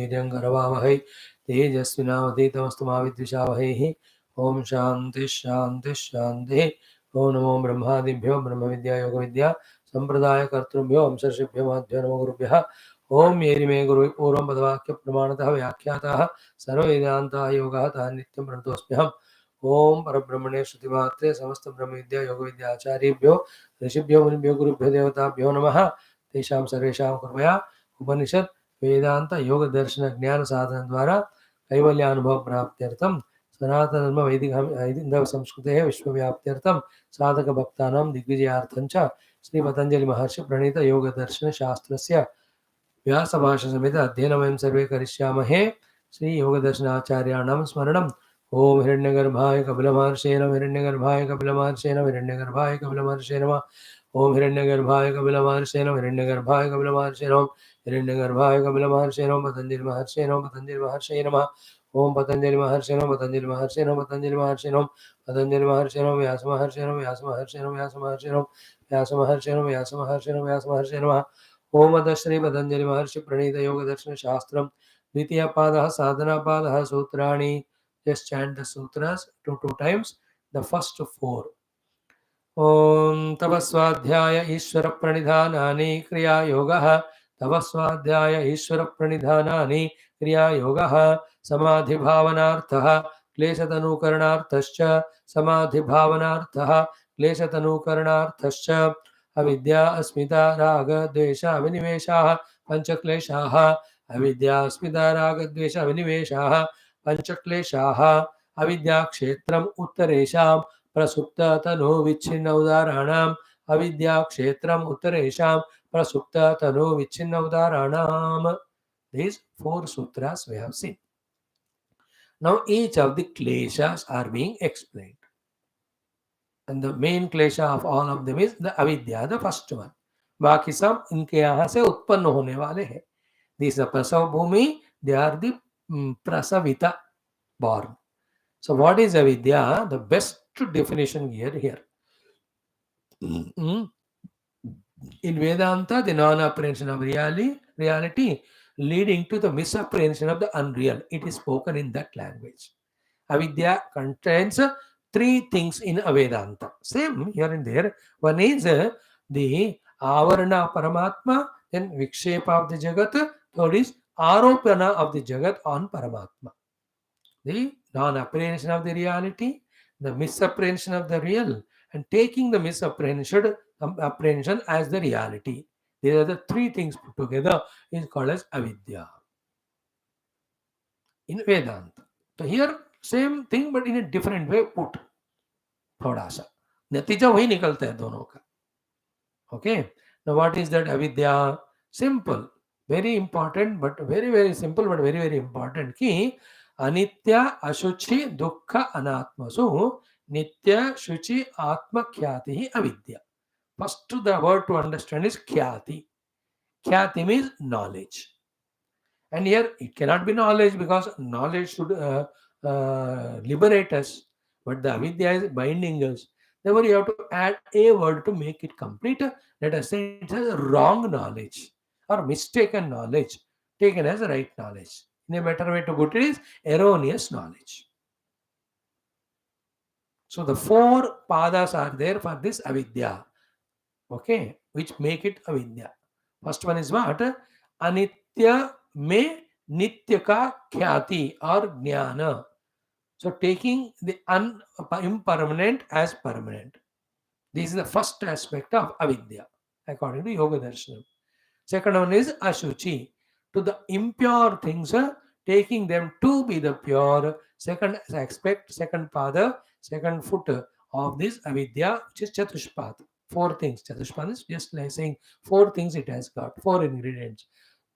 करवावहै तेजस्विनावधीतमस्तु मा विद्विषावहैः। ओम शांति शांति शांति। ओम नमो ब्रह्मादिभ्यो ब्रह्म विद्या योग विद्या संप्रदाय कर्तृभ्यो वंशर्षिभ्यो माभ्यो नमो गुरुभ्यः। ओम ये मे गुरु पूर्वं पदवाक्य प्रमाणतः व्याख्याताः सर्ववेदान्ता योगः तान् नित्यं प्रणतोऽस्म्यहम्। ओम परब्रह्मणे श्रुतिमात्रे समस्त ब्रह्म विद्या योग विद्या आचार्येभ्यो ऋषिभ्यो मुनिभ्यो गुरुभ्यो देवताभ्यो नमः। तेषां सर्वेषां कृपया उपनिषद वेदांत योग दर्शन ज्ञान साधन द्वारा कैवल्यानुभव प्राप्त्यर्थम सनातन धर्म वैदिक हिंदव संस्कृते विश्वव्याप्त्यर्थम साधक भक्तानां दिग्विजयार्थं च श्री पतंजलि महर्षि प्रणीत योग दर्शन शास्त्रस्य व्यास भाष्य समेत अध्ययनं वयं सर्वे करिष्यामहे। श्री योग दर्शनाचार्याणां स्मरणम्। ओम हिरण्यगर्भाय कपिलमहर्षे नमः। हिरण्यगर्भाय कपिलमहर्षे नमः। हिरण्यगर्भाय कपिलमहर्षे नमः। ओम हिरण्यगर्भाय कपिलमहर्षे नमः। हिरण्यगर्भाय कपिलमहर्षे नमः। हिरण्यगर्भाय कपिलमहर्षे नमः। पतंजलि महर्षे नमः। पतंजलि महर्षे नमः। ओम पतंजलि महर्षे नमः। पतंजलि महर्षे नमः। पतंजलि महर्षे नमः। पतंजलि महर्षे नमः। व्यास महर्षे नमः। व्यास महर्षे नमः। व्यास महर्षे नमः। व्यास महर्षे नमः। व्यास महर्षे नमः। व्यास महर्षे नमः। ओम अथ श्री पतंजलि महर्षि प्रणीत योग दर्शन शास्त्रम द्वितीय पादः साधना पादः सूत्राणि। Just chant the sutras two times. The first four. ओम तपस्वाध्याय ईश्वर प्रणिधानानि क्रिया योगः। तपस्वाध्याय ईश्वर प्रणिधानानि क्रिया योगः। समाधि भावनार्थः क्लेशतनुकरणार्थश्च। समाधि भावनार्थः क्लेशतनुकरणार्थश्च। अविद्या अस्मिता राग द्वेष अविनिवेशाः पंचक्लेशाः। अविद्या अस्मिता राग द्वेष अविनिवेशाः पंचक्लेशाः। अविद्या क्षेत्रम् उत्तरेषां प्रसुप्त तनु विच्छिन्न उदाहरणाम्। अविद्या क्षेत्रम् उत्तरेषां प्रसुप्त तनु विच्छिन्न उदाहरणाम्. These four sutras we have seen. Now each of the kleshas are being explained. And the main klesha of all of them is the avidya, the first one. बाकी सब इनके यहाँ से उत्पन्न होने वाले हैं. These are प्रसव भूमि, they are the prasavita, born. So what is avidya? The best definition here. In Vedanta, the non-apprehension of reality leading to the misapprehension of the unreal. It is spoken in that language. Avidya contains three things in Vedanta. Same here and there. One is the avarana paramatma, then vikshepa of the jagat. Third is aropana of the jagat on paramatma. The non-apprehension of the reality, the misapprehension of the real, and taking the misapprehension as the reality. These are the three things put together is called as avidya in Vedanta. So here same thing but in a different way put. थोड़ा सा नतीजा वही निकलता है दोनों का. Okay. Now what is that avidya? Simple, very important, but very simple, but very important. कि अनित्य अशुचि दुख अनात्मसु नित्य शुचि आत्म ख्याति ही अविद्या. First the word to understand is khyati. Khyati means knowledge. And here it cannot be knowledge because knowledge should liberate us. But the avidya is binding us. Therefore, you have to add a word to make it complete. Let us say it has wrong knowledge or mistaken knowledge taken as right knowledge. In a better way to put it is erroneous knowledge. So the four padas are there for this avidya. Okay, which make it avidya. First one is what? Anitya me nitya ka khyati or jnana. So taking the impermanent as permanent. This is the first aspect of avidya according to Yoga Darshanam. Second one is ashuchi. To the impure things, taking them to be the pure. Second aspect, second pada, second foot of this avidya, which is chatushpad. Four things. Chatushpad is just like saying four things it has got, four ingredients.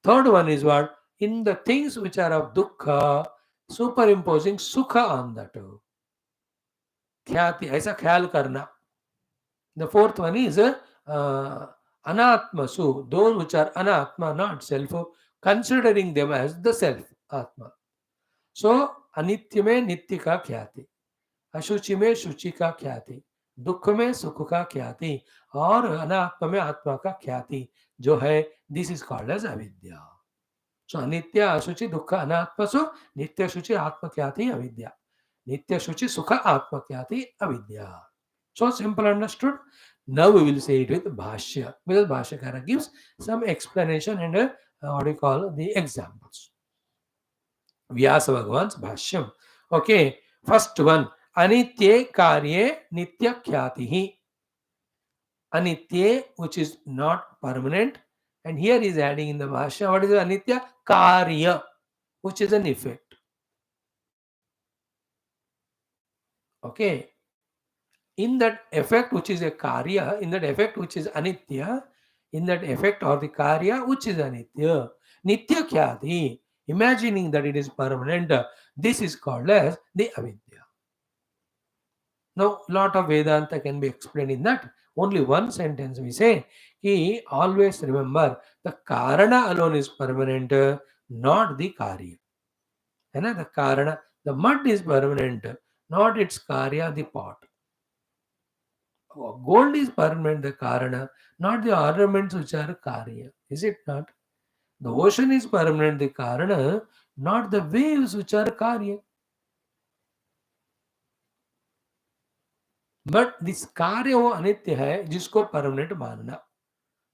Third one is what? In the things which are of dukkha, superimposing sukha on that. Khyati, aisa khayal karna. The fourth one is anatmasu, those which are anatma, not self, considering them as the self, atma. So, anitya mein nitya ka khyati, ashuchi mein shuchi ka khyati, dukha mein sukha ka khyati, और अनात्मा में आत्मा का ख्याति जो है, this is called as avidya. So anitya, asuchi, dukkha, anatma. So nitya, shuchi, atma khyati, avidya. Nitya, shuchi, sukha, atma khyati, avidya. So simple, understood? Now we will say it with Bhashya, because Bhashyakara gives some explanation and what do you call the examples. Vyasa Bhagavan's Bhashyam. Okay, first one, Anitye Karye Nitya Khyatihi. Anitya, which is not permanent, and here he is adding in the Bhashya, what is Anitya? Karya, which is an effect. Okay, in that effect which is a karya, in that effect which is anitya, in that effect or the karya which is anitya, nitya khyati, imagining that it is permanent, this is called as the avidya. Now, lot of Vedanta can be explained in that. Only one sentence we say, he always remember the karana alone is permanent, not the karya. And the karana, the mud is permanent, not its karya, the pot. Gold is permanent, the karana, not the ornaments which are karya. Is it not? The ocean is permanent, the karana, not the waves which are karya. But this कार्य वो अनित्य है जिसको permanent मानना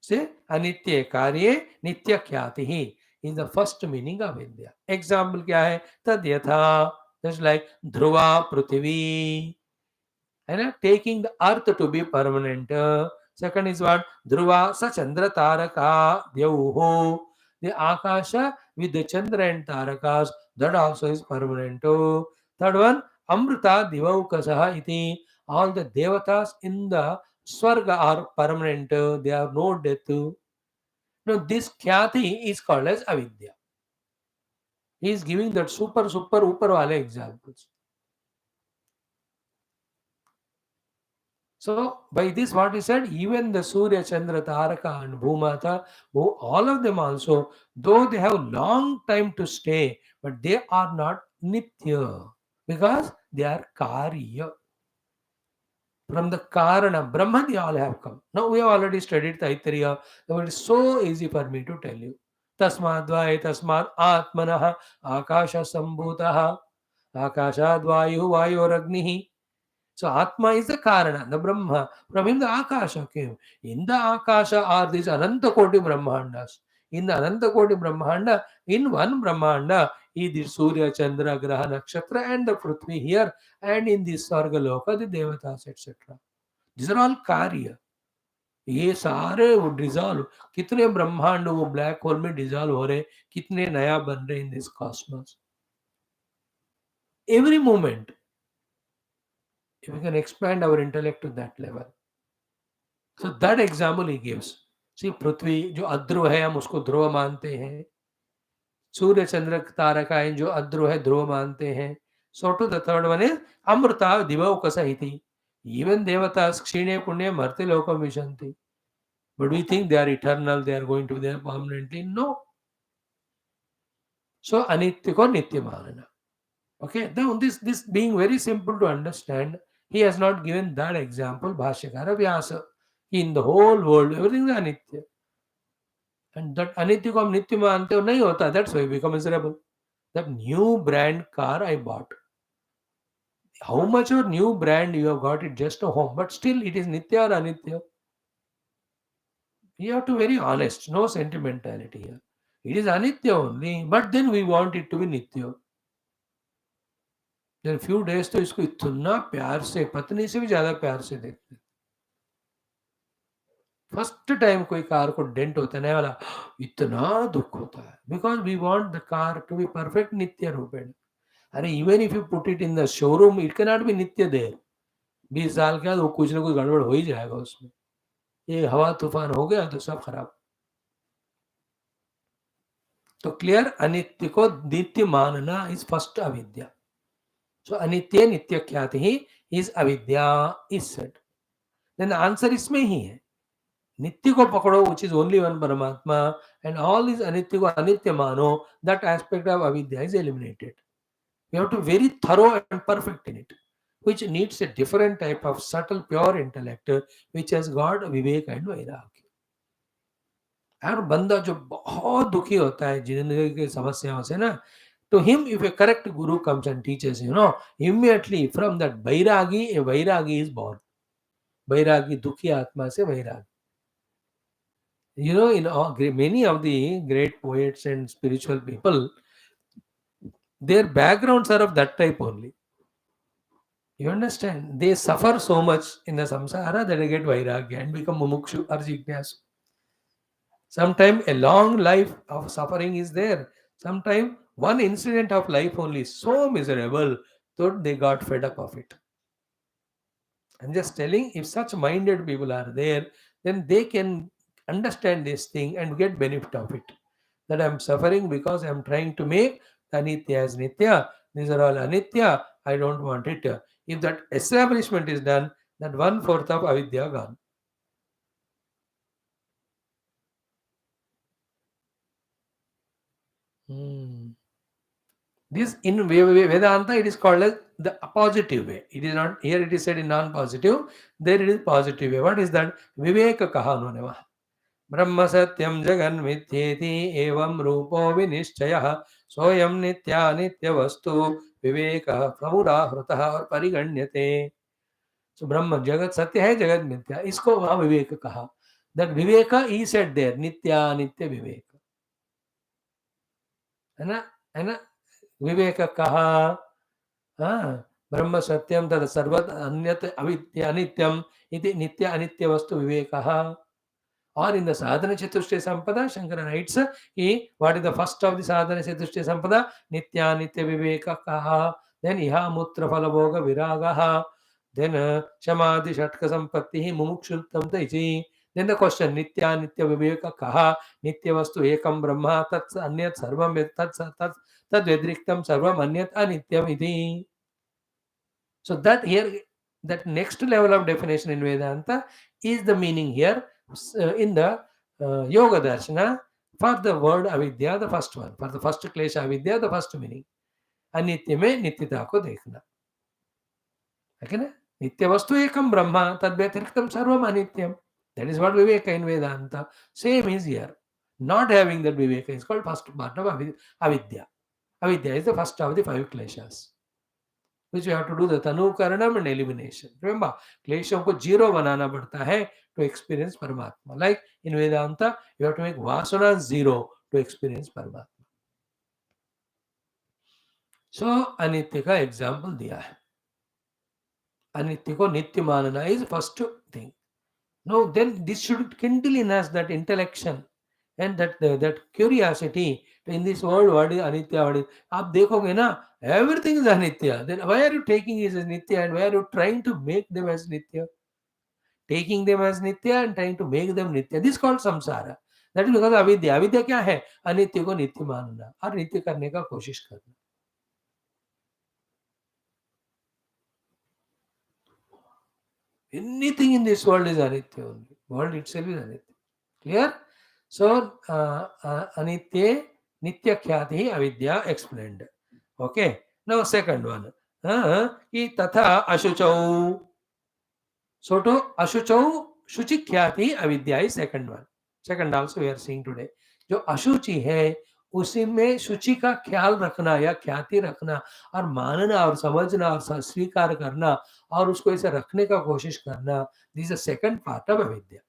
से अनित्य कार्य नित्य ख्याति ही is the first meaning of India. Example क्या है? तद यथा, just like Dhruva Prithvi, and taking the earth to be permanent. Second is what? Dhruva sa chandra taraka dyauho. The akasha with the chandra and tarakas, that also is permanent. Third one, amrita divaukasaha iti. All the devatas in the swarga are permanent. They have no death. Now this khyati is called as avidya. He is giving that super upar wale examples. So by this what he said, even the Surya, Chandra, Taraka and Bhumata, all of them also, though they have long time to stay, but they are not Nitya, because they are Karya. From the Karana, Brahma they all have come. Now we have already studied Taittiriya, so it is so easy for me to tell you. Tasmadvai tasmad atmanah akasha sambhutaha akashadvayu vayoragnihi. So Atma is the Karana, the Brahma. From him the Akasha came. In the Akasha are these Ananta Koti Brahmandas. In the Ananta Koti Brahmanda, in one Brahmanda is the Surya, Chandra, Graha, Nakshatra and the Prithvi here, and in this Sargaloka, the Devatas, etc. These are all Karya. ये सारे वो dissolve, कितने ब्रह्मांड वो black hole में dissolve हो रहे, कितने नया बन रहे in this Cosmos every moment. If we can expand our intellect to that level. So that example he gives. See, पृथ्वी जो अध्रुव है हम उसको ध्रुव मानते हैं. सूर्य चंद्र तारका है जो अध्रुव है ध्रुव मानते हैं. So to the third one is Amrita दिवौकसा इति. Even devatas क्षीणे पुण्य मर्त्य लोकम विशन्ति. But we think they are eternal, they are going to be there permanently. No. So anitya को नित्य मानना. Okay, now this being very simple to understand, he has not given that example, Bhashyakara Vyasa. In the whole world, everything is anitya. And that anitya ko hum nitya mante ho, nahi hota. That's why we become miserable. That new brand car I bought. How much of new brand you have got it just a home, but still it is nitya or anitya. You have to be very honest, no sentimentality here. It is anitya only, but then we want it to be nitya. Then few days तो इसको इतना प्यार से, पत्नी से भी ज्यादा प्यार से देखते. फर्स्ट टाइम कोई कार को डेंट होता है नया वाला, इतना दुख होता है, because we want the car to be perfect नित्य रूपेण. अरे even if you put it in the showroom it can not be नित्य देर. 20 साल के बाद वो कुछ ना कुछ गड़बड़ हो ही जाएगा उसमें. ये हवा तूफान हो गया तो सब खराब. तो क्लियर, अनित्य को नित्य मानना इज फर्स्ट अविद्या. So anitya nitya khyati is avidya is said. Then the answer इसमें ही है. नित्य को पकड़ो, which is only one Paramatma, and all is anitya को anitya मानो, that aspect of avidya is eliminated. We have to be very thorough and perfect in it, which needs a different type of subtle pure intellect, which has got vivek and vairagya. और बंदा जो बहुत दुखी होता है जिंदगी की समस्याओं से ना, to him if a correct guru comes and teaches, immediately from that vairagi, a vairagi is born. Vairagi, dukhi atma se vairagi. In many of the great poets and spiritual people, their backgrounds are of that type only. You understand? They suffer so much in the samsara that they get vairagya and become mumukshu or jignasu. Sometimes a long life of suffering is there. Sometimes one incident of life only is so miserable that they got fed up of it. I'm just telling, if such minded people are there, then they can understand this thing and get benefit of it. That I'm suffering because I'm trying to make anitya as nitya. These are all anitya. I don't want it. If that establishment is done, that 1/4 of avidya gone. This in Vedanta it is called as the positive way. It is not here. It is said in non-positive. There it is positive way. What is that? Viveka kahanuneva. ब्रह्म सत्यम जगन मिथ्येति एवं रूपो विनिश्चयः सोयम नित्या नित्य वस्तु विवेक प्रमुदाहृतः और परिगण्यते. सो ब्रह्म जगत सत्य है, जगत मिथ्या, इसको वहां विवेक कहा. दैट विवेक ही सेड देयर, नित्या नित्य विवेक, है ना. विवेक कहा, ब्रह्म सत्यम तद सर्वत अन्यत अविद्य अनित्यम इति नित्य अनित्य वस्तु विवेकः. Or in the sadhana chatushtaya sampada, Shankara writes, what is the first of the sadhana chatushtaya sampada? Nitya nitya viveka kaha. Then iha mutra phala bhoga viragaha. Then shamadhi shatka sampatti mumukshultam taiji. Then the question, nitya nitya viveka kaha. Nitya vastu ekam brahma tat anyat sarvam tad vedriktam sarvam anyat anityam iti. So that here, that next level of definition in Vedanta is the meaning here in the Yoga Darshana for the word avidya, the first one. For the first klesha avidya, the first meaning. Anitya में नित्यता को देखना, है ना. नित्य वस्तु एकम ब्रह्मा तद व्यतिरिक्तम सर्वम अनित्यम. That is what Viveka in Vedanta. Same is here. Not having that Viveka is called first part of avidya. Avidya is the first of the 5 kleshas, which you have to do the tanukaranam and elimination. Remember, klesham ko zero banana padta hai to experience Paramatma. Like in Vedanta, you have to make vasana zero to experience Paramatma. So, anitya ka example diya hai. Anitya ko nitya manana is first thing. Now, then this should kindle in us that intellection and that curiosity. In this world, what is anitya? What is? आप देखोगे ना, everything is anitya. Then why are you taking it as nitya and why are you trying to make them as nitya? Taking them as nitya and trying to make them nitya. This is called samsara. That is because avidya. Avidya क्या है? अनित्य को नित्य मानना और नित्य करने का कोशिश करना. Anything in this world is anitya only. World itself is anitya. Clear? So, anitya, nitya khyati avidya explained. Okay. Now, second one. Ki tatha ashuchau. So, to ashuchau, shuchi khyati avidya is second one. Second also we are seeing today. जो अशुचि है उसी में शुचि का ख्याल रखना या ख्याति रखना और मानना और समझना और स्वीकार करना और उसको ऐसे रखने का कोशिश करना, this is second part of अविद्या.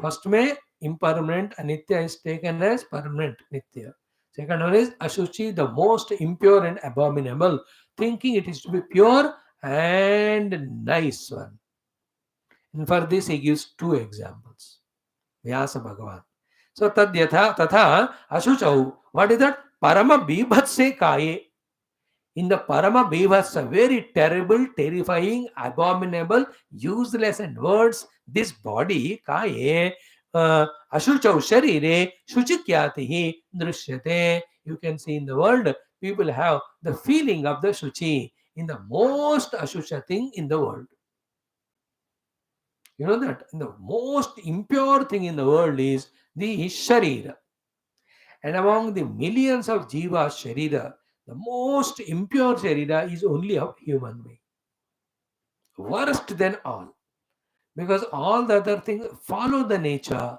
फर्स्ट में impermanent anitya is taken as permanent nitya. Second one is ashuchi, the most impure and abominable, thinking it is to be pure and nice one. And for this he gives 2 examples. Vyasa Bhagavan. So tadyatha tatha ashuchau. What is that? Parama bibhatse kaye. In the Parama Bhivasa, very terrible, terrifying, abominable, useless and words, this body, kaye, ashuchau sharire, shuchikyatihi drishyate. You can see in the world, people have the feeling of the shuchi in the most ashucha thing in the world. You know that? And the most impure thing in the world is the sharira. And among the millions of jiva sharira, the most impure sharira is only of human being. Worst than all. Because all the other things follow the nature.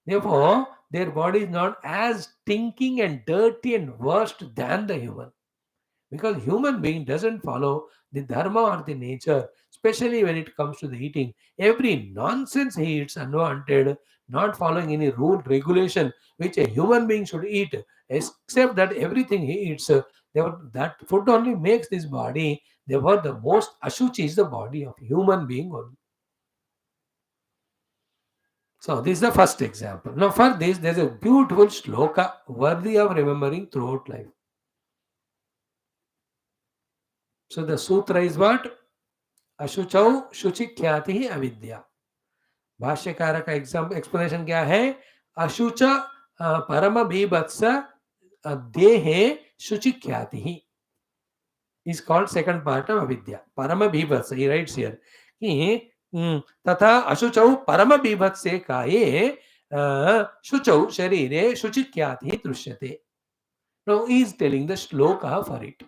Therefore, their body is not as stinking and dirty and worst than the human. Because human being doesn't follow the dharma or the nature, especially when it comes to the eating. Every nonsense he eats unwanted, not following any rule, regulation, which a human being should eat, except that everything he eats, that food only makes this body. Therefore, the most ashuchi is the body of human being only. So, this is the first example. Now, for this, there's a beautiful shloka worthy of remembering throughout life. So, the sutra is what? अशुचौ शुचि ख्याति ही अविद्या. भाष्यकार का exam explanation क्या है? अशुच परम बीभत्स देहे शुचि ख्याति ही is called second part of avidya. Parama bhibhats, he writes here कि तथा अशुचौ परम बीभत्से काये शुचौ शरीरे शुचि ख्याति ही दृश्यते. Now he is telling the shloka for it.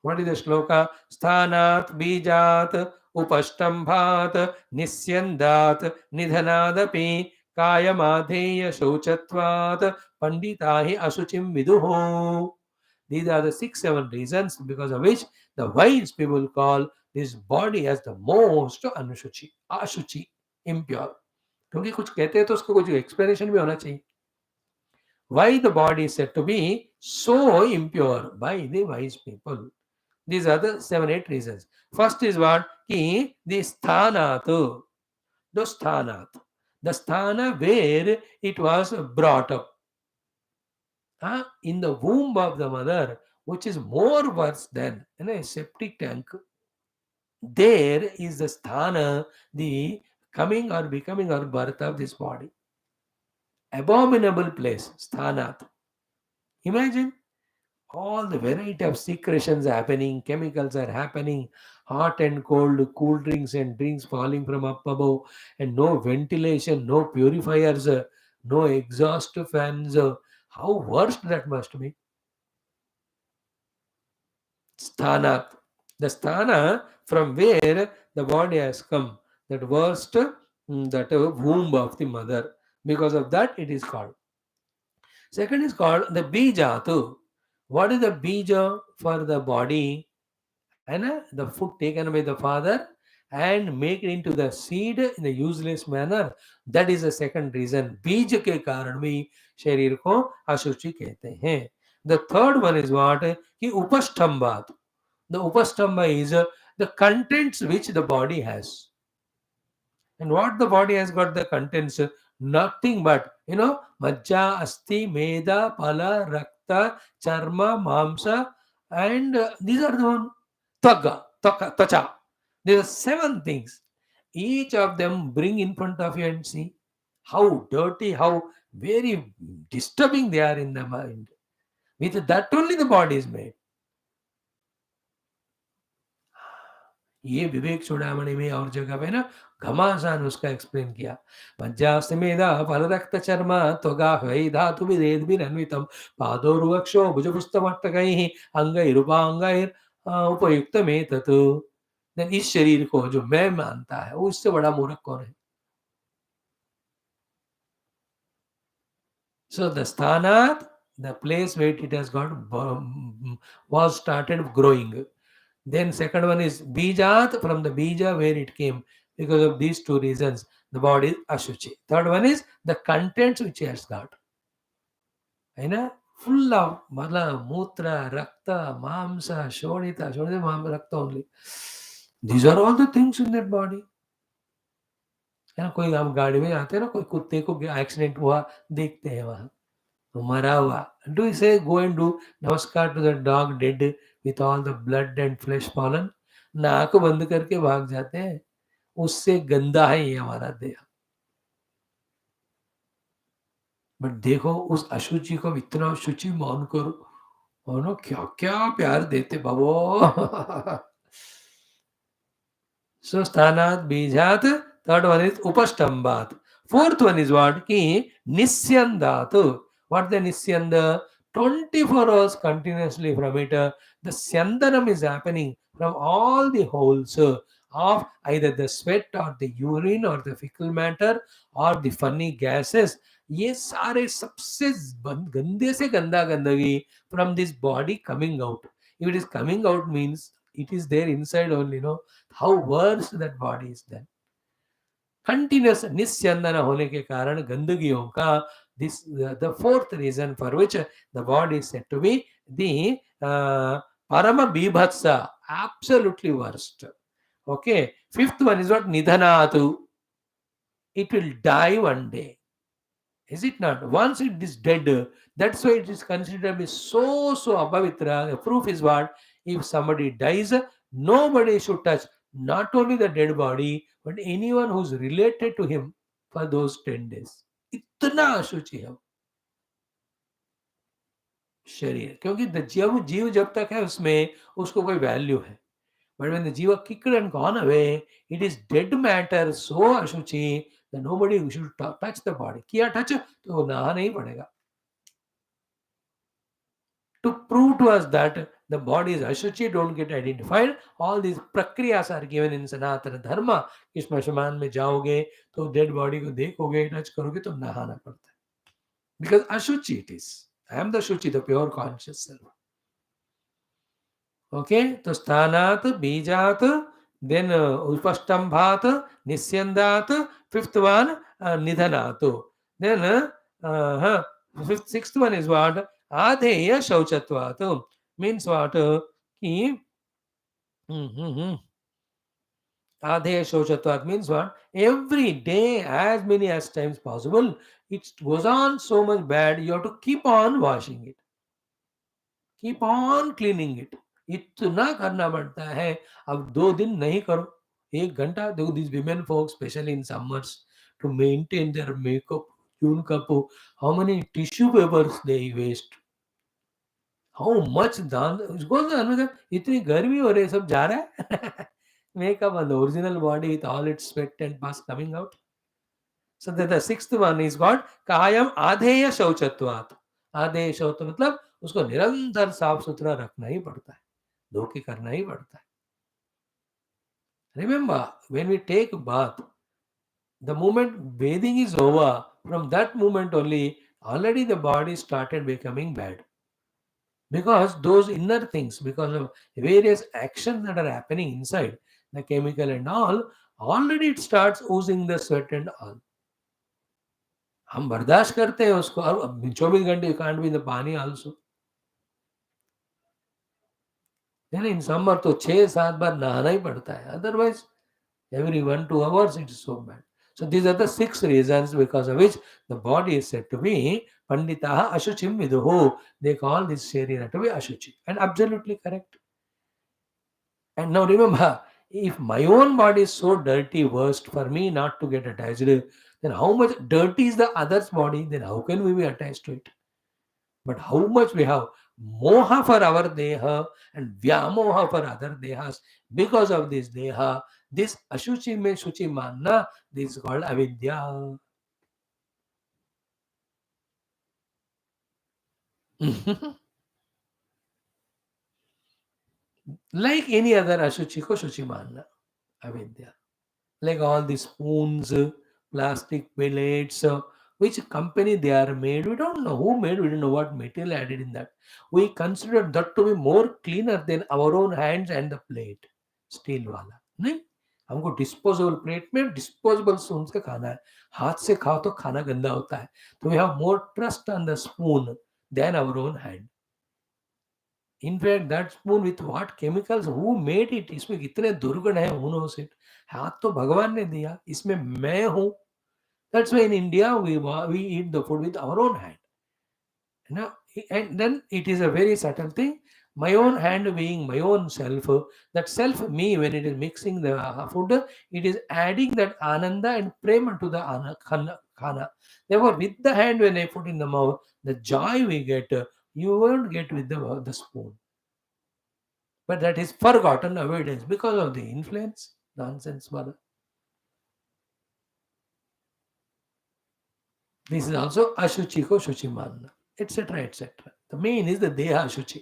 What is the shloka? Sthanat bijat upashtambhat nisyandat nidhanadapi kayamadheya shauchatvat panditahi ashuchim viduho. These are the 6-7 reasons because of which the wise people call this body as the most anushuchi, ashuchi, impure. क्योंकि कुछ कहते हैं तो उसको कुछ explanation भी होना चाहिए. Why the body is said to be so impure by the wise people? These are the 7-8 reasons. First is what? Ki the sthanat. The sthanat. The sthana where it was brought up. In the womb of the mother, which is more worse than a septic tank. There is the sthana, the coming or becoming or birth of this body. Abominable place, sthanat. Imagine all the variety of secretions happening, chemicals are happening, hot and cold, cool drinks and drinks falling from up above, and no ventilation, no purifiers, no exhaust fans. How worst that must be. Sthanat. The sthana from where the body has come, that worst, that womb of the mother. Because of that, it is called. Second is called the bijatu. What is the bija for the body? And the food taken by the father and make it into the seed in a useless manner. That is the second reason. बीज के कारण भी शरीर को अशुचि कहते हैं. The third one is what? कि उपष्ठम्भात. The upasthamba is the contents which the body has. And what the body has got the contents? Nothing but, majja, asti, meda, pala, rakta, charma, mamsa, and these are the one. Taga, tacha. There are 7 things. Each of them bring in front of you and see how dirty, how very disturbing they are in the mind. With that only the body is made. ये विवेक चूड़ामणि में और जगह पे ना घमासान उसका explain किया. मज्जास्मेदा फलरक्त चर्म त्वगा वै धातु विदेद विरन्वितम पादोर्वक्षो भुजपुस्तमट्टकैः अंगैरुपांगैर उपयुक्त में तत्. इस शरीर को जो मैं मानता है उससे बड़ा मूर्ख कौन है? So the sthanat, the place where it has got was started growing. Then second one is bijat, from the bija where it came. Because of these 2 reasons, the body is ashuchi. Third one is the contents which it has got. Full of mala, mutra, rakta, mamsa, shodita, rakta only. These are all the things in that body. कोई हम गाड़ी में आते हैं ना, कोई कुत्ते को एक्सीडेंट हुआ देखते हैं वहां तो मरा हुआ. Do you say go and do namaskar to the dog dead with all the blood and flesh fallen? नाक बंद करके भाग जाते हैं. उससे गंदा है ये हमारा देह. बट देखो उस अशुचि को इतना शुचि मान करो और ना क्या क्या प्यार देते बाबो. So sthanat bijat. Third one is upastambat. Fourth one is what? Ki nisyandat. What the nisyanda? 24 hours continuously from it. The syandanam is happening from all the holes of either the sweat or the urine or the fecal matter or the funny gases. ये सारे सबसे गंदे से गंदा गंदगी from this body coming out. If it is coming out means it is there inside only, no? How worse that body is then. Continuous निस्यंदन होने के कारण गंदगियों का this the fourth reason for which the body is said to be the परम बीभत्स absolutely worst. Okay, fifth one is what? Nidhanatu. It will die one day. Is it not? Once it is dead, that's why it is considered to be so apavitra. The proof is what? If somebody dies, nobody should touch not only the dead body, but anyone who's related to him for those 10 days. इतना अशुचि है शरीर, क्योंकि जीव जब तक है उसमें उसको कोई वैल्यू है. But when the jiva kicked and gone away, it is dead matter, so ashuchi that nobody should touch the body. किया touch तो नहा नहीं पड़ेगा. To prove to us that the body is ashuchi, don't get identified. All these prakriyas are given in Sanatana Dharma. इस श्मशान में जाओगे तो dead body को देखोगे, touch करोगे तो नहाना पड़ता है. Because ashuchi it is. I am the shuchi, the pure conscious self. Okay, तो स्थानात बीजात, देन उपस्तंभात, निस्यंदात, फिफ्थ वन निधनात, then fifth sixth one is what? आधेय शौचत्वात्. Means what? कि आधेय शौचत्वात् means what? Every day as many as times possible it goes on so much bad, you have to keep on washing it, keep on cleaning it. इतना करना पड़ता है. अब 2 दिन नहीं करो, 1 घंटा दो. These women folks, especially in summers, to maintain their makeup, chun kapo, how many tissue papers they waste, how much दान उसको अनुसार. इतनी गर्मी हो रही है, सब जा रहा है makeup on the original body with all its sweat and pus coming out. So the sixth one is got कायम आधेय शौचत्वात्. आधेय शौच मतलब उसको निरंतर साफ सुथरा रखना ही पड़ता है, धो के करना ही पड़ता है. Remember, when we take bath, the moment bathing is over, from that moment only, already the body started becoming bad. Because those inner things, because of various actions that are happening inside, the chemical and all, already it starts oozing the sweat and all. हम बर्दाश्त करते हैं उसको. अब 24 घंटे can't be in the पानी also. In summer तो 6-7 बार नहाना ही पड़ता है, otherwise every 1-2 hours it is so bad. So these are the 6 reasons because of which the body is said to be panditaha ashuchim viduhu. They call this sharira to be ashuchi, and absolutely correct. And now remember, if my own body is so dirty, worst for me not to get attached, then how much dirty is the other's body, then how can we be attached to it? But how much we have moha for our deha and vyamoha for other dehas. Because of this deha, this ashuchi mein shuchi manna, this is called avidya. Like any other ashuchi ko shuchi manna, avidya. Like all these spoons, plastic plates, which company they are made, we don't know who made, we don't know what material added in that. We consider that to be more cleaner than our own hands and the plate, steel वाला. नहीं, हमको disposable plate में disposable spoon का खाना है. हाथ से खाओ तो खाना गंदा होता है. तो we have more trust on the spoon than our own hand. In fact, that spoon with what chemicals, who made it, इसमें कितने दुर्गुण है, who knows it. हाथ तो भगवान ने दिया, इसमें मैं हूँ. That's why in India we eat the food with our own hand. Now, and then it is a very subtle thing. My own hand being my own self, that self me, when it is mixing the food, it is adding that ananda and prema to the khana. Therefore, with the hand when I put in the mouth, the joy we get, you won't get with the spoon. But that is forgotten avoidance because of the influence. Nonsense, mother. This is also ashuchi ko shuchi manna, etc. etc. The main is the deha ashuchi.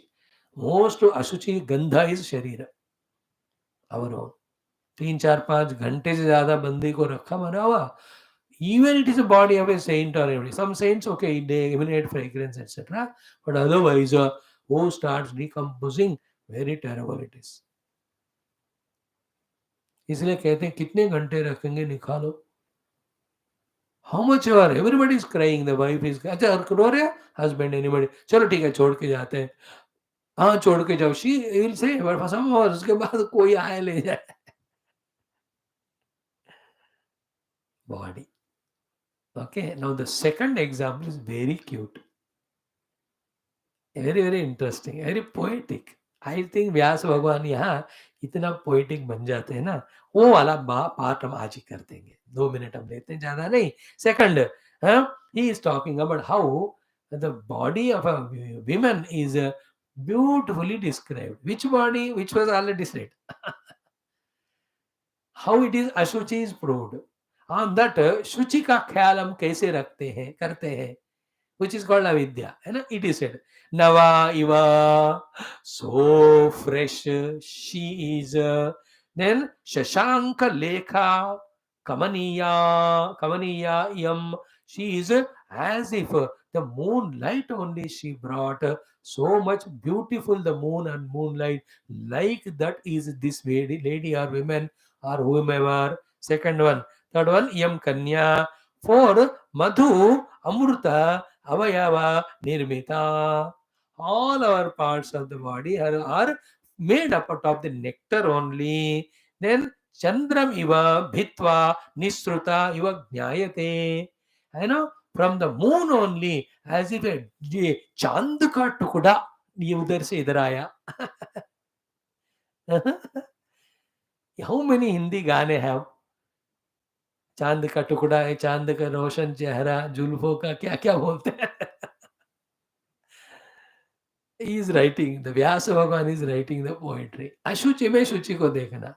Most ashuchi gandha is sharira, our own. 3-4-5 घंटे से ज्यादा बंदी को रखा मना हुआ, Even it is a body of a saint or every. Some saints, okay, they emanate fragrance, etc. But otherwise, who starts decomposing, very terrible it is. इसलिए कहते हैं कितने घंटे रखेंगे निकालो. How much you are? Everybody is crying. The wife is. अच्छा रो रहे husband anybody. चलो ठीक है छोड़ के जाते हैं. हाँ छोड़ के जाओ. She will say but some और उसके बाद कोई आए ले जाए. Body. Okay. Now the second example is very cute. Very very interesting. Very poetic. I think व्यास भगवान यहाँ इतना पोएटिक बन जाते हैं ना, वो वाला पार्ट हम आज ही कर देंगे. 2 मिनट हम लेते हैं, ज्यादा नहीं. Second, he is talking about how the body of a woman is beautifully described. Which body? Which was already said. How it is ashuchi is proved. On that शुचि का ख्याल हम कैसे रखते हैं, करते हैं, which is called avidya. It is said, Nava Iva, so fresh she is. Then Shashanka Lekha, Kamaniya Yam, she is as if the moonlight only she brought. So much beautiful the moon and moonlight, like that is this lady or women or whomever. Second one. Third one, Yam Kanya. For Madhu, Amruta, Avayava, Nirmita. All our parts of the body are made up out of the nectar only. Then Chandram Iva, Bhitva, Nisruta, Iva Jnayate. From the moon only, as if a Chand ka tukda, ये उधर से इधर आया. How many Hindi गाने have? चांद का टुकड़ा है, चांद का रोशन चेहरा, जुल्फों का क्या क्या बोलते हैं. He is writing, the Vyasa Bhagavan is writing the poetry. अशुचि में शुचि को देखना.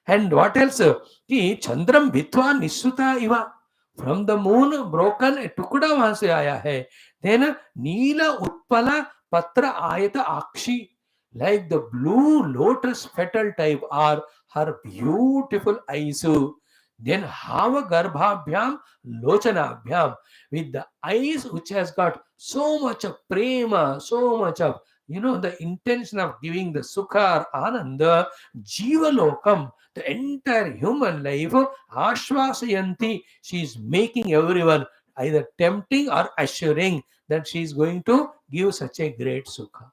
And what else? कि चंद्रम भित्वा निस्सुता Eva. From the moon broken a टुकड़ा वहां से आया है. Then नीला उत्पला पत्र आयत आक्षी. Like the blue lotus petal type are her beautiful eyes. Then Hava Garbhabhyam Lochanabhyam, with the eyes which has got so much of prema, so much of the intention of giving the sukha or ananda, Jiva Lokam, the entire human life, Ashvasayanti, she is making everyone either tempting or assuring that she is going to give such a great sukha.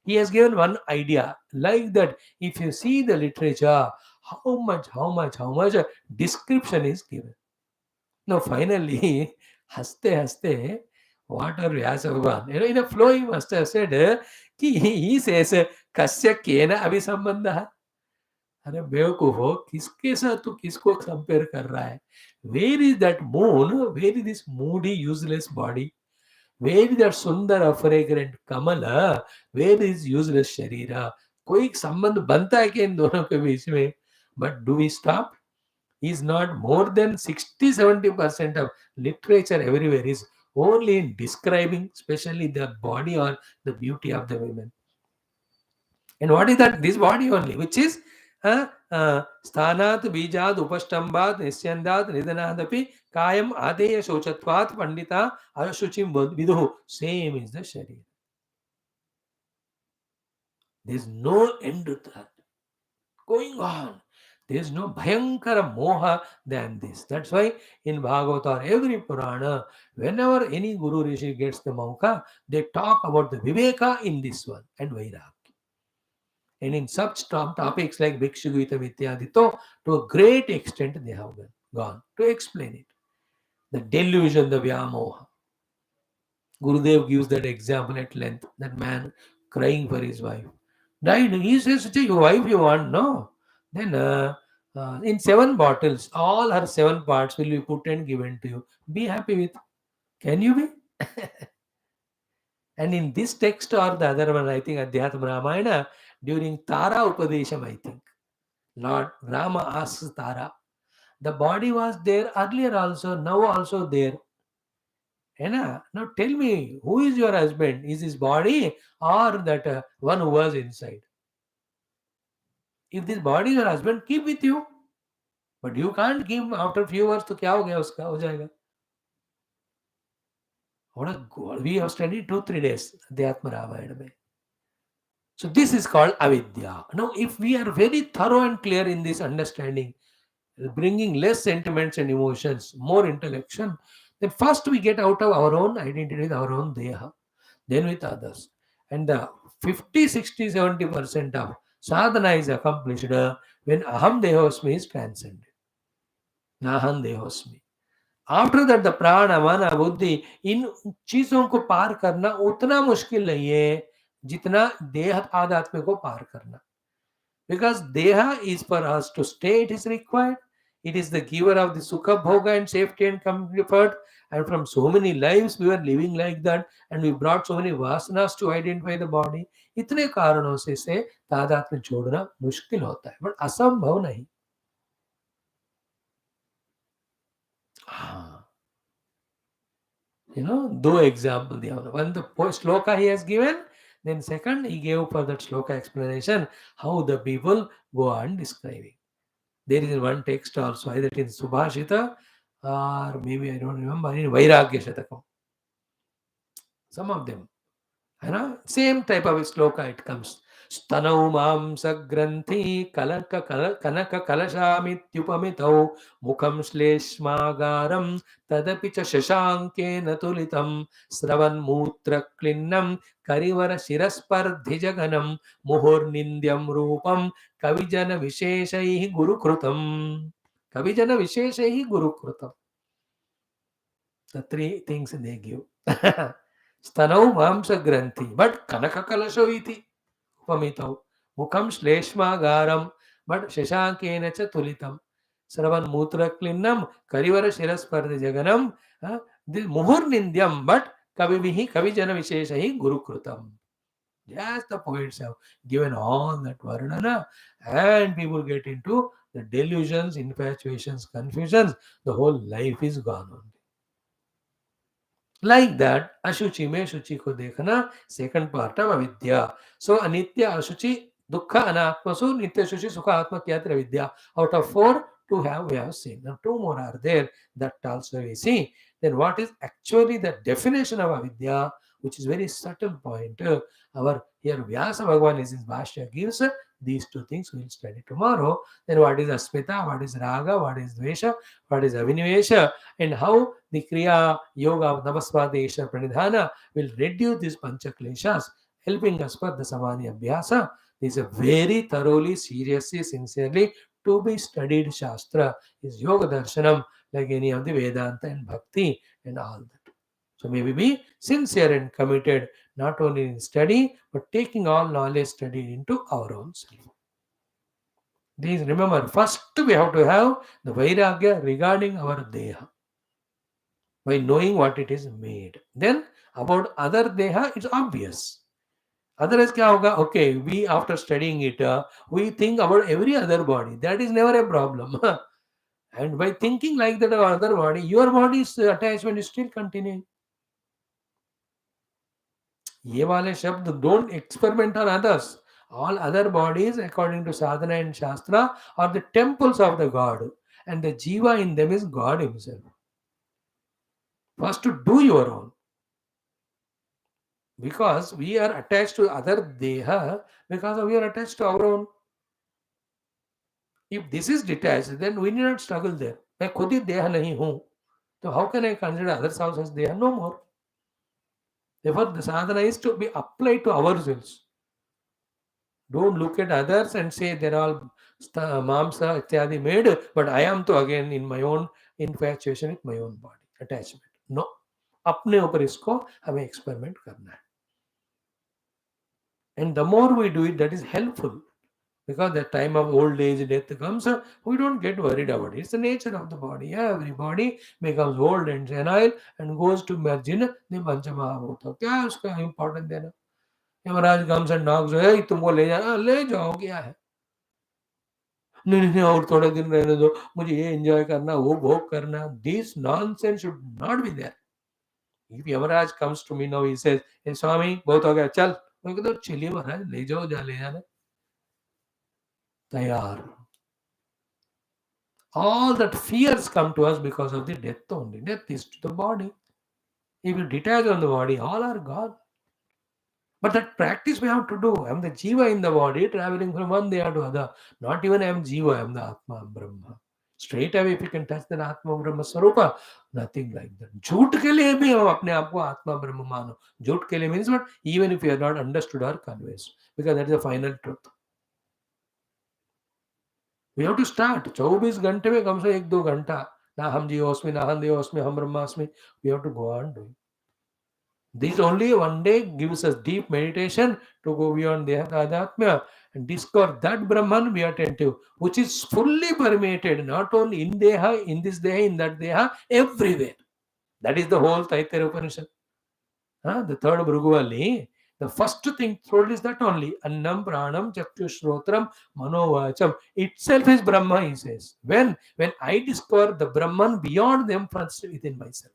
He has given one idea like that. If you see the literature, how much description is given. Now finally, haste, what are Vyasa Bhagavan? In a flow he must have said, he says, Kasya kena abhisambandha. अरे बेवकूफ हो, किसके साथ तू किसको compare कर रहा है? Where is that moon? Where is this moody useless body? Where is that sundara fragrant kamala? Where is useless sharira? कोई संबंध बनता है क्या इन दोनों के बीच में? But do we stop? Is not more than 60-70% of literature everywhere is only in describing especially the body or the beauty of the women. And what is that? This body only, which is स्थानात् बीजात् उपष्टम्भात् निस्यन्दात् निधनादपि कायम आदेय शोचत्वात् पंडिता अशुचिं विदुः. Same is the Sharira. There is no end to that. Going on. There is no bhayankara moha than this. That's why in Bhagavata or every Purana, whenever any Guru Rishi gets the mauka, they talk about the Viveka in this one and Vairagya. And in such topics like Bhikshu Gita Ityadi, to a great extent they have gone to explain it. The delusion, the Vyamoha. Gurudev gives that example at length, that man crying for his wife. Died. He says, your wife you want? No. Then in 7 bottles, all her 7 parts will be put and given to you. Be happy with. Can you be? And in this text or the other one, I think Adhyatma Ramayana, during Tara Upadesham, I think, Lord Rama asks Tara. The body was there earlier also, now also there. Now tell me, who is your husband? Is his body or that one who was inside? If this body is your husband, keep with you. But you can't give after few hours, तो क्या हो गया उसका, हो जाएगा. What a God. We have studied 2-3 days Adhyatma Ramayana में. So this is called avidya. Now, if we are very thorough and clear in this understanding, bringing less sentiments and emotions, more intellection, then first we get out of our own identity with our own deha, then with others. And the 50, 60, 70% of sadhana is accomplished when aham dehosmi is transcended. Naham dehosmi. After that the प्राण मन बुद्धि इन चीजों को पार करना उतना मुश्किल नहीं है जितना देह आध्यात्म को पार करना. Because Deha is for us to stay, it is required. It is the giver of the Sukha Bhoga and safety and comfort. And from so many lives we were living like that, and we brought so many vasanas to identify the body. इतने कारणों से तादात्म्य छोड़ना मुश्किल होता है, but असंभव नहीं. हाँ, दो एग्जाम्पल दिया. One the shloka he has given, then second he gave for that shloka explanation how the people go on describing. There is one text also, either in Subhashita or maybe I don't remember, in Vairagya Shatakam. Some of them. Same type of sloka it comes. Stanau mamsa granthi kanaka kalashamityupamitau mukham shleshmagaram tadapi cha shashankena tulitam sravan mutra klinnam karivara shiraspardhijaganam muhurnindyam rupam kavijana visheshaihi gurukrutam. Kavijana visheshaihi gurukrutam. The three things they give. स्तनौ मांस ग्रंथि but कनक कलशो इति उपमितौ मुखम श्लेष्मागारम but शशांकेन च तुलितम servant मूत्र क्लिन्नम करिवर शिरस्पर्ध जगनम मुहुर्निंद्यम but कवि कविजन विशेष ही गुरुकृतम. Yes, the poets have given all that varnana, and people get into the delusions, infatuations, confusions. The whole life is gone on. Like that, ashuchi में शुचि को देखना, second part of avidya. So anitya, ashuchi, dukkha, anatmasu, nitya, shuchi, sukha, atma, kyatra, avidya. Out of 4, 2 we have seen. Now 2 more are there, that also we see. Then what is actually the definition of avidya, which is very subtle point. Our here Vyasa Bhagavan is his Bhashya gives these 2 things we will study tomorrow. Then what is asmita, what is raga, what is dvesha, what is avinivesha, and how the Kriya Yoga of Navasvadesha Pranidhana will reduce these Pancha Kleshas, helping us for the Samani Abhyasa. This is a very thoroughly, seriously, sincerely to be studied Shastra. Is Yoga Darshanam like any of the Vedanta and Bhakti and all that. So maybe be sincere and committed not only in study but taking all knowledge studied into our own self. Please remember, first we have to have the Vairagya regarding our Deha, by knowing what it is made. Then about other deha, it's obvious. Otherwise क्या होगा? Okay, we after studying it, we think about every other body. That is never a problem. And by thinking like that about other body, your body's attachment is still continuing. ये वाले शब्द don't experiment on others. All other bodies, according to sadhana and shastra, are the temples of the God, and the jiva in them is God himself. First to do your own. Because we are attached to other deha, because we are attached to our own. If this is detached, then we need not struggle there. मैं खुद ही देह नहीं हूं, तो how can I consider others also as deha? No more. Therefore, the sadhana is to be applied to ourselves. Don't look at others and say they're all mamsa ityadi made, but I am to again in my own infatuation with my own body, attachment. No. अपने ऊपर इसको हमें experiment करना है. And the more we do it, that is helpful. Because the time of old age, death comes, we don't get worried about it. It's the nature of the body. Everybody becomes old and senile and goes to merge in the Panchamahabhuta. क्या है उसका important देना? Yamraj comes and knocks, hey, तुमको ले जाना, ले जाओ, क्या है? नहीं और थोड़े दिन रहने दो, मुझे ये enjoy करना, वो भोग करना. This nonsense should not be there. If Yamaraj comes to me now, he says, hey Swami, बहुत हो गया, चल. मैं कहता हूँ, चलिए महाराज, ले जाओ, जा ले जाना. तैयार. All that fears come to us because of the death only. Death is to the body. If you detach on the body, all are gone. But that practice we have to do. I am the Jiva in the body, traveling from one day to other. Not even I am Jiva, I am the Atma Brahma. Straight away, if you can touch the Atma Brahma Swarupa, nothing like that. झूठ के लिए भी हम अपने आप को आत्मा ब्रह्म मानो. झूठ के लिए means what? Even if you are not understood or convinced, because that is the final truth. We have to start. 24 घंटे में कम से 1-2 घंटा. ना हम जीवोस्मि, ना हम देवोस्मि, हम ब्रह्मास्मि. We have to go on doing. This only one day gives us deep meditation to go beyond Deha Adhatma and discover that Brahman we are attentive, which is fully permeated not only in Deha, in this Deha, in that Deha, everywhere. That is the whole Taittiriya Upanishad. The third Bhruguvali, the first thing told is that only Annam Pranam Chakshu Shrotram Manovacham itself is Brahma, he says. When I discover the Brahman beyond them first within myself.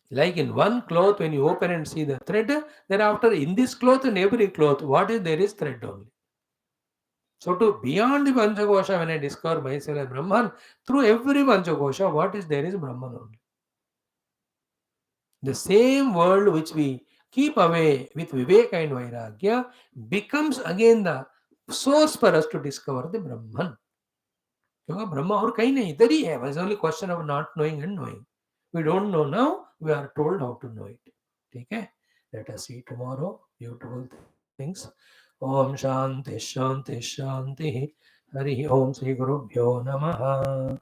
Like in one cloth, when you open and see the thread, thereafter in this cloth and every cloth, what is there is thread only. So to beyond the Panchakosha, when I discover myself as Brahman, through every Panchakosha, what is there is Brahman only. The same world which we keep away with Viveka and Vairagya becomes again the source for us to discover the Brahman. क्योंकि ब्रह्मा और कहीं नहीं, इधर ही है. It's only question of not knowing and knowing. We don't know now, we are told how to know it. Okay? Let us see tomorrow beautiful things. Om Shanti Shanti Shanti. Hari Om Sri Guru Bhyo Namaha.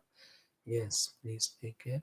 Yes, please take care.